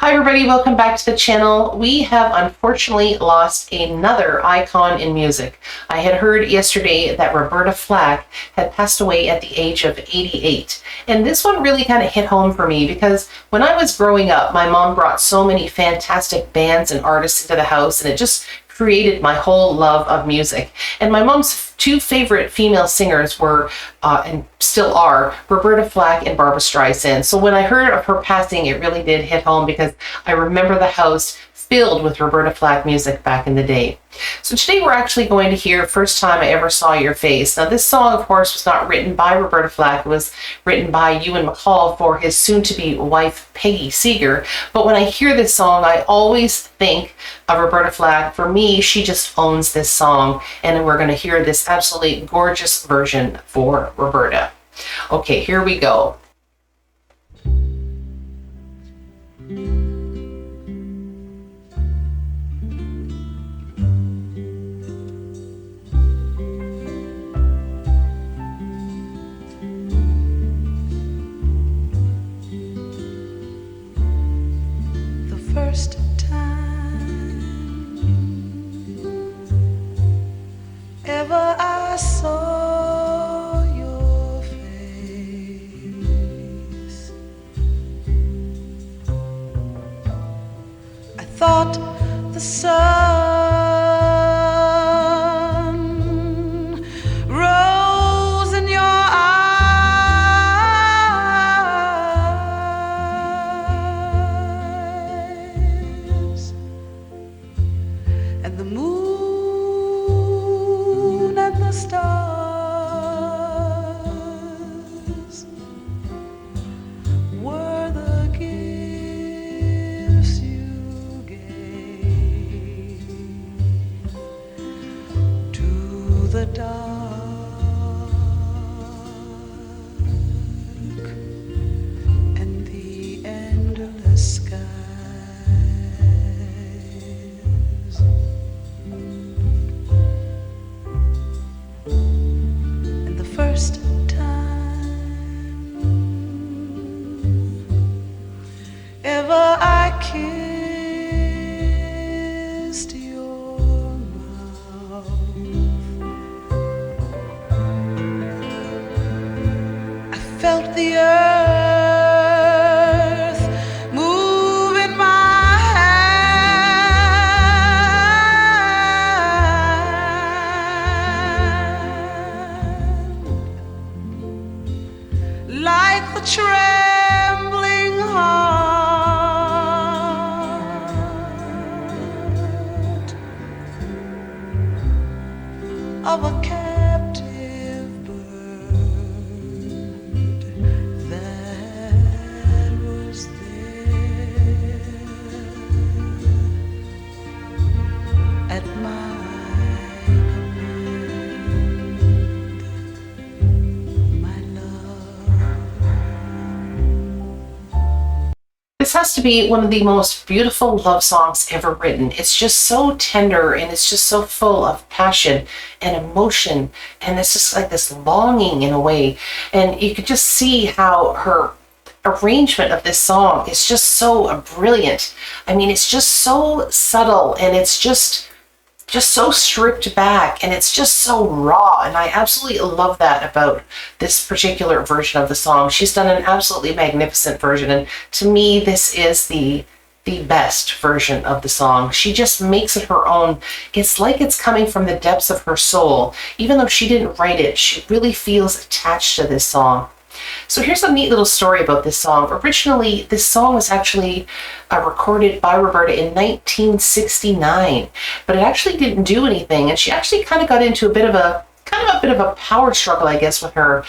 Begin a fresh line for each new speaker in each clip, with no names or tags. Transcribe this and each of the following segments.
Hi everybody, welcome back to the channel. We have unfortunately lost another icon in music. I had heard yesterday that Roberta Flack had passed away at the age of 88. And this one really kind of hit home for me because when I was growing up, my mom brought so many fantastic bands and artists into the house, and it just created my whole love of music. And my mom's two favorite female singers were, and still are, Roberta Flack and Barbra Streisand. So when I heard of her passing, it really did hit home because I remember the house filled with Roberta Flack music back in the day. So today we're actually going to hear First Time I Ever Saw Your Face. Now this song, of course, was not written by Roberta Flack. It was written by Ewan MacColl for his soon-to-be wife, Peggy Seeger. But when I hear this song, I always think of Roberta Flack. For me, she just owns this song, and we're going to hear this absolutely gorgeous version for Roberta. Okay, here we go.
First time ever I saw your face, I thought the sun rose in your eyes, and the moon and the stars were the gifts you gave to the dark and the endless skies. First time ever I kissed your mouth, I felt the earth move in my hand, like the trembling heart of a captive bird that was there at my command, my love.
This has to be one of the most beautiful love songs ever written. It's just so tender, and it's just so full of passion and emotion, and it's just like this longing in a way. And you could just see how her arrangement of this song is just so brilliant. I mean, it's just so subtle, and it's just so stripped back, and it's just so raw, and I absolutely love that about this particular version of the song. She's done an absolutely magnificent version, and to me this is the best version of the song. She just makes it her own. It's like it's coming from the depths of her soul. Even though she didn't write it, she really feels attached to this song. So here's a neat little story about this song. Originally, this song was actually recorded by Roberta in 1969, but it actually didn't do anything, and she actually kind of got into a bit of a power struggle, I guess, with her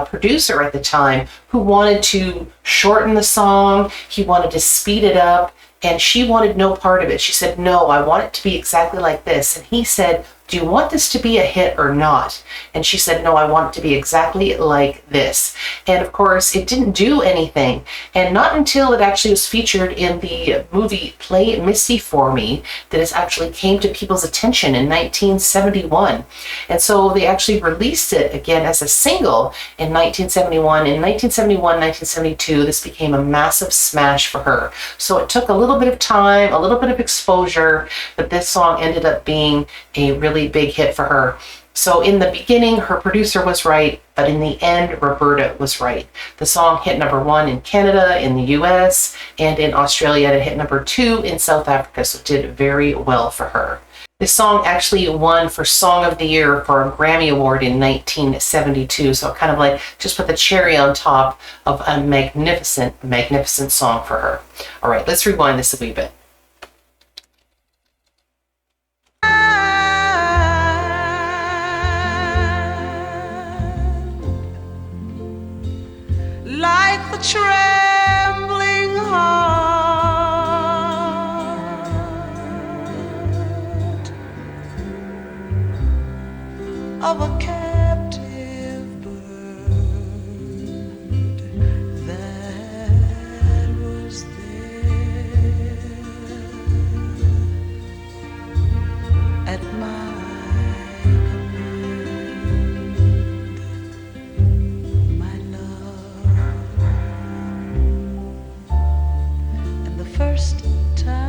producer at the time, who wanted to shorten the song. He wanted to speed it up, and she wanted no part of it. She said, "No, I want it to be exactly like this." And he said, do you want this to be a hit or not? And she said, no, I want it to be exactly like this. And of course, it didn't do anything. And not until it actually was featured in the movie Play Misty for Me that it actually came to people's attention in 1971. And so they actually released it again as a single in 1971. In 1971, 1972, this became a massive smash for her. So it took a little bit of time, a little bit of exposure, but this song ended up being a really big hit for her. So in the beginning, her producer was right, but in the end, Roberta was right. The song hit #1 in Canada, in the US, and in Australia. It hit #2 in South Africa, so it did very well for her. This song actually won for Song of the Year for a Grammy Award in 1972. So it kind of like just put the cherry on top of a magnificent, magnificent song for her. All right, let's rewind this a wee bit.
Like the trembling heart of a captive bird that was there at my first time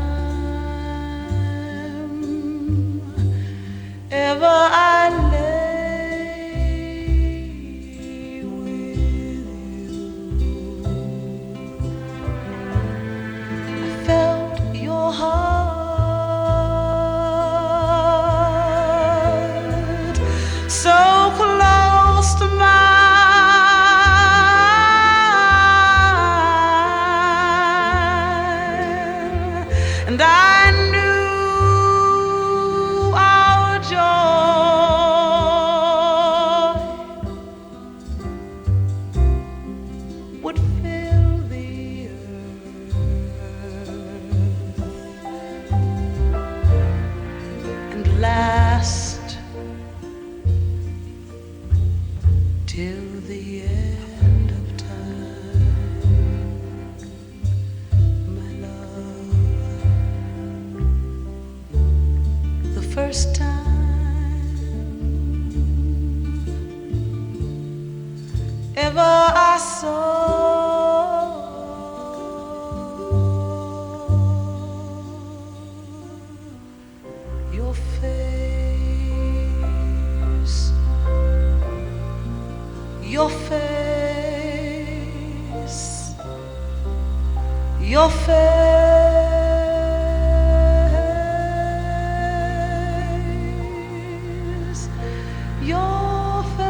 ever I lay with you, I felt your heart so close to mine. And I knew our joy would fill the earth and last till the end of time. My love, the first time ever I saw your face, your face, your face. Your face.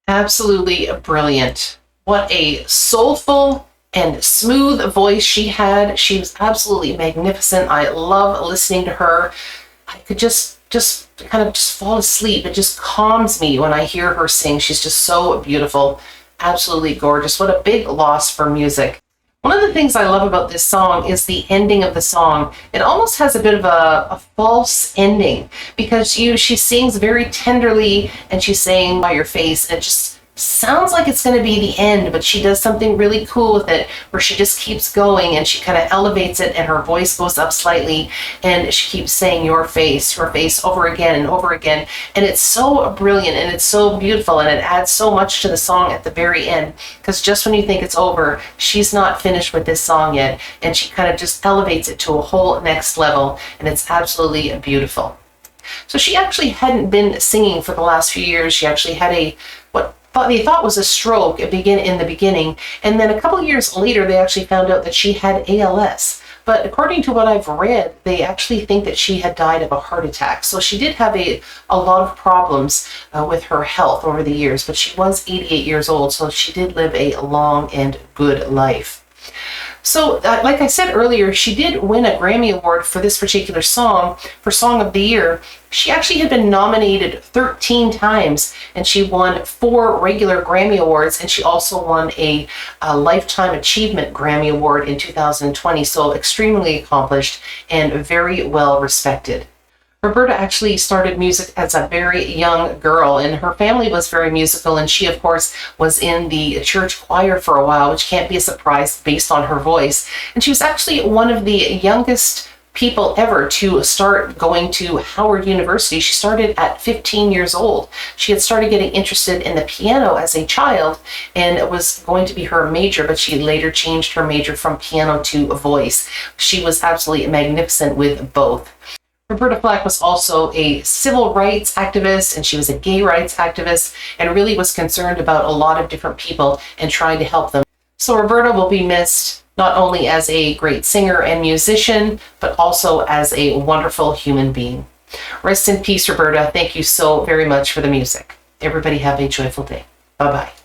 Absolutely brilliant. What a soulful and smooth voice she had. She was absolutely magnificent. I love listening to her. I could just kind of just fall asleep. It just calms me when I hear her sing. She's just so beautiful. Absolutely gorgeous. What a big loss for music. One of the things I love about this song is the ending of the song. It almost has a bit of a false ending because she sings very tenderly and she's saying by your face, and it just sounds like it's going to be the end, but she does something really cool with it where she just keeps going and she kind of elevates it and her voice goes up slightly and she keeps saying your face over again and over again. And it's so brilliant and it's so beautiful and it adds so much to the song at the very end, because just when you think it's over, she's not finished with this song yet and she kind of just elevates it to a whole next level, and it's absolutely beautiful. So she actually hadn't been singing for the last few years. She actually had what they thought was a stroke in the beginning, and then a couple of years later they actually found out that she had ALS. But according to what I've read, they actually think that she had died of a heart attack. So she did have a lot of problems with her health over the years, but she was 88 years old, so she did live a long and good life. So, like I said earlier, she did win a Grammy Award for this particular song, for Song of the Year. She actually had been nominated 13 times, and she won 4 regular Grammy Awards, and she also won a Lifetime Achievement Grammy Award in 2020, so extremely accomplished and very well respected. Roberta actually started music as a very young girl, and her family was very musical, and she, of course, was in the church choir for a while, which can't be a surprise based on her voice. And she was actually one of the youngest people ever to start going to Howard University. She started at 15 years old. She had started getting interested in the piano as a child, and it was going to be her major, but she later changed her major from piano to voice. She was absolutely magnificent with both. Roberta Flack was also a civil rights activist, and she was a gay rights activist, and really was concerned about a lot of different people and trying to help them. So Roberta will be missed not only as a great singer and musician, but also as a wonderful human being. Rest in peace, Roberta. Thank you so very much for the music. Everybody have a joyful day. Bye-bye.